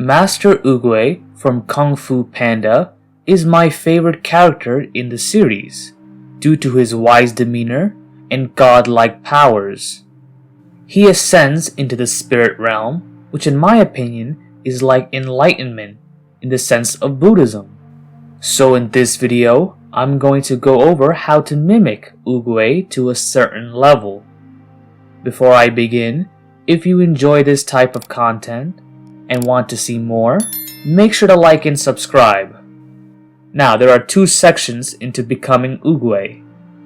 Master Oogway from Kung Fu Panda is my favorite character in the series due to his wise demeanor and godlike powers. He ascends into the spirit realm, which in my opinion is like enlightenment in the sense of Buddhism. So in this video, I'm going to go over how to mimic Oogway to a certain level. Before I begin, if you enjoy this type of content and want to see more, make sure to like and subscribe. Now, there are two sections into becoming Oogway.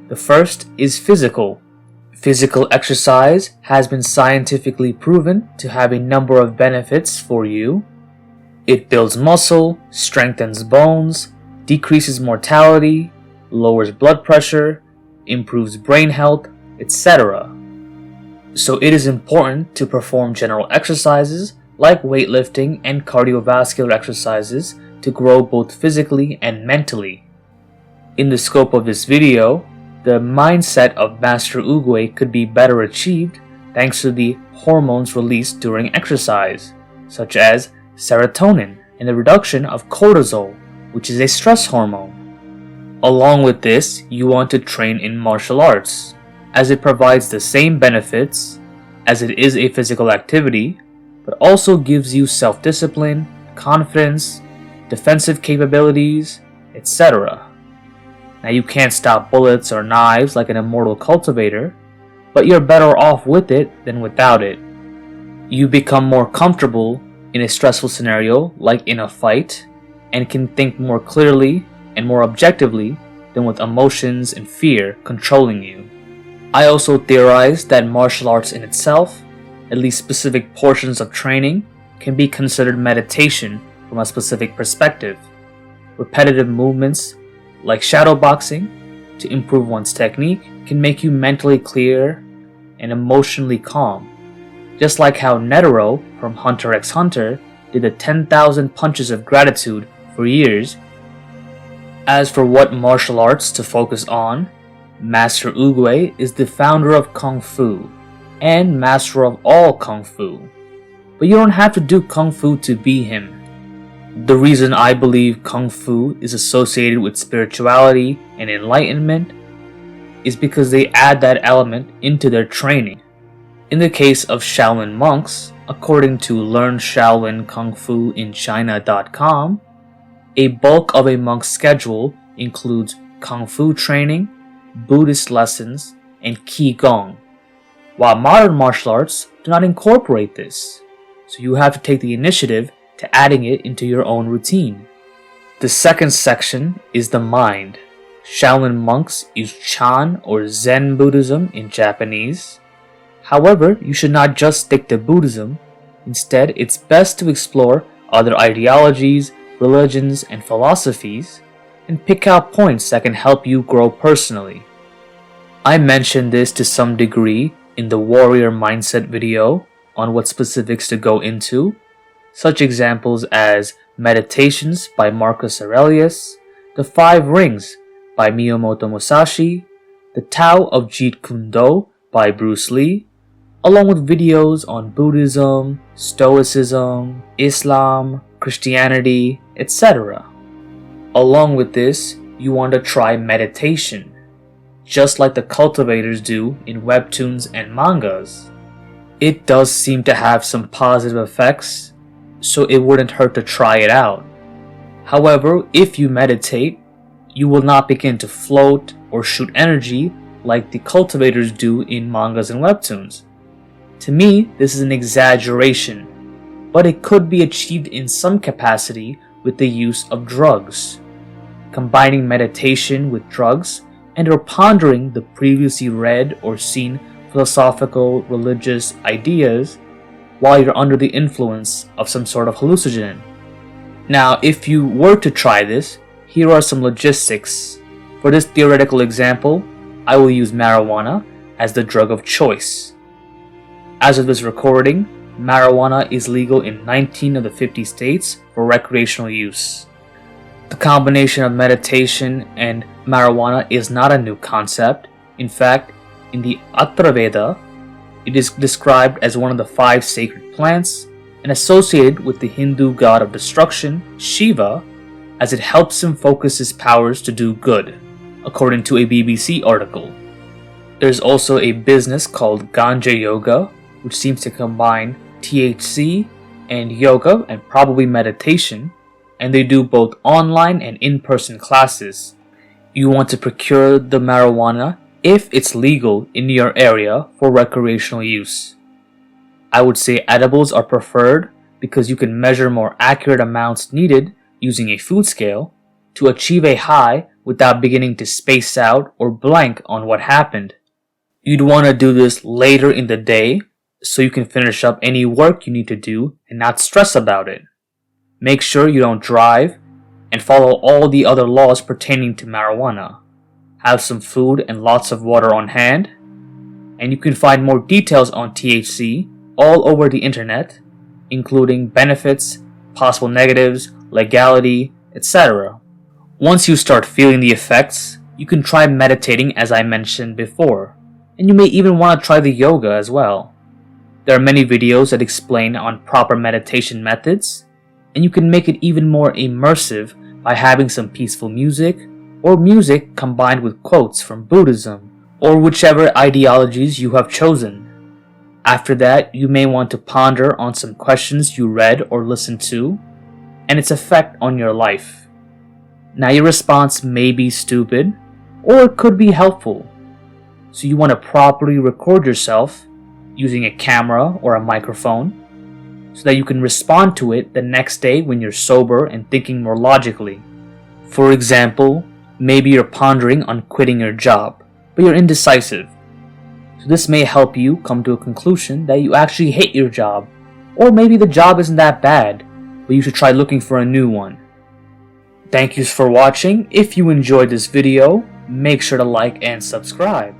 The first is physical. Physical exercise has been scientifically proven to have a number of benefits for you. It builds muscle, strengthens bones, decreases mortality, lowers blood pressure, improves brain health, etc. So it is important to perform general exercises like weightlifting and cardiovascular exercises to grow both physically and mentally. In the scope of this video, the mindset of Master Oogway could be better achieved thanks to the hormones released during exercise, such as serotonin and the reduction of cortisol, which is a stress hormone. Along with this, you want to train in martial arts, as it provides the same benefits as it is a physical activity, but also gives you self-discipline, confidence, defensive capabilities, etc. Now, you can't stop bullets or knives like an immortal cultivator, but you're better off with it than without it. You become more comfortable in a stressful scenario like in a fight, and can think more clearly and more objectively than with emotions and fear controlling you. I also theorize that martial arts in itself, at least specific portions of training, can be considered meditation from a specific perspective. Repetitive movements like shadow boxing to improve one's technique can make you mentally clear and emotionally calm, just like how Netero from Hunter x Hunter did the 10,000 punches of gratitude for years. As for what martial arts to focus on, Master Oogway is the founder of Kung Fu and master of all Kung Fu, but you don't have to do Kung Fu to be him. The reason I believe Kung Fu is associated with spirituality and enlightenment is because they add that element into their training. In the case of Shaolin monks, according to LearnShaolin-Kung-Fu-in-China.com, a bulk of a monk's schedule includes Kung Fu training, Buddhist lessons, and Qigong, while modern martial arts do not incorporate this, so you have to take the initiative to adding it into your own routine. The second section is the mind. Shaolin monks use Chan or Zen Buddhism in Japanese. However, you should not just stick to Buddhism. Instead, it's best to explore other ideologies, religions, and philosophies, and pick out points that can help you grow personally. I mentioned this to some degree in the warrior mindset video on what specifics to go into, such examples as Meditations by Marcus Aurelius, The 5 Rings by Miyamoto Musashi, The Tao of Jeet Kune Do by Bruce Lee, along with videos on Buddhism, Stoicism, Islam, Christianity, etc. Along with this, you want to try meditation, just like the cultivators do in webtoons and mangas. It does seem to have some positive effects, so it wouldn't hurt to try it out. However, if you meditate, you will not begin to float or shoot energy like the cultivators do in mangas and webtoons. To me, this is an exaggeration, but it could be achieved in some capacity with the use of drugs. Combining meditation with drugs and or pondering the previously read or seen philosophical, religious ideas while you're under the influence of some sort of hallucinogen. Now, if you were to try this, here are some logistics. For this theoretical example, I will use marijuana as the drug of choice. As of this recording, marijuana is legal in 19 of the 50 states for recreational use. The combination of meditation and marijuana is not a new concept. In fact, in the Attribution, it is described as one of the 5 sacred plants and associated with the Hindu god of destruction, Shiva, as it helps him focus his powers to do good, according to a BBC article. There's also a business called Ganja Yoga, which seems to combine THC and yoga and probably meditation, and they do both online and in-person classes. You want to procure the marijuana if it's legal in your area for recreational use. I would say edibles are preferred because you can measure more accurate amounts needed using a food scale to achieve a high without beginning to space out or blank on what happened. You'd want to do this later in the day so you can finish up any work you need to do and not stress about it. Make sure you don't drive and follow all the other laws pertaining to marijuana. Have some food and lots of water on hand, and you can find more details on THC all over the internet, including benefits, possible negatives, legality, etc. Once you start feeling the effects, you can try meditating as I mentioned before, and you may even want to try the yoga as well. There are many videos that explain on proper meditation methods, and you can make it even more immersive by having some peaceful music, or music combined with quotes from Buddhism, or whichever ideologies you have chosen. After that, you may want to ponder on some questions you read or listened to, and its effect on your life. Now your response may be stupid, or it could be helpful, so you want to properly record yourself using a camera or a microphone, so that you can respond to it the next day when you're sober and thinking more logically. For example, maybe you're pondering on quitting your job, but you're indecisive. So this may help you come to a conclusion that you actually hate your job, or maybe the job isn't that bad, but you should try looking for a new one. Thank you for watching. If you enjoyed this video, make sure to like and subscribe.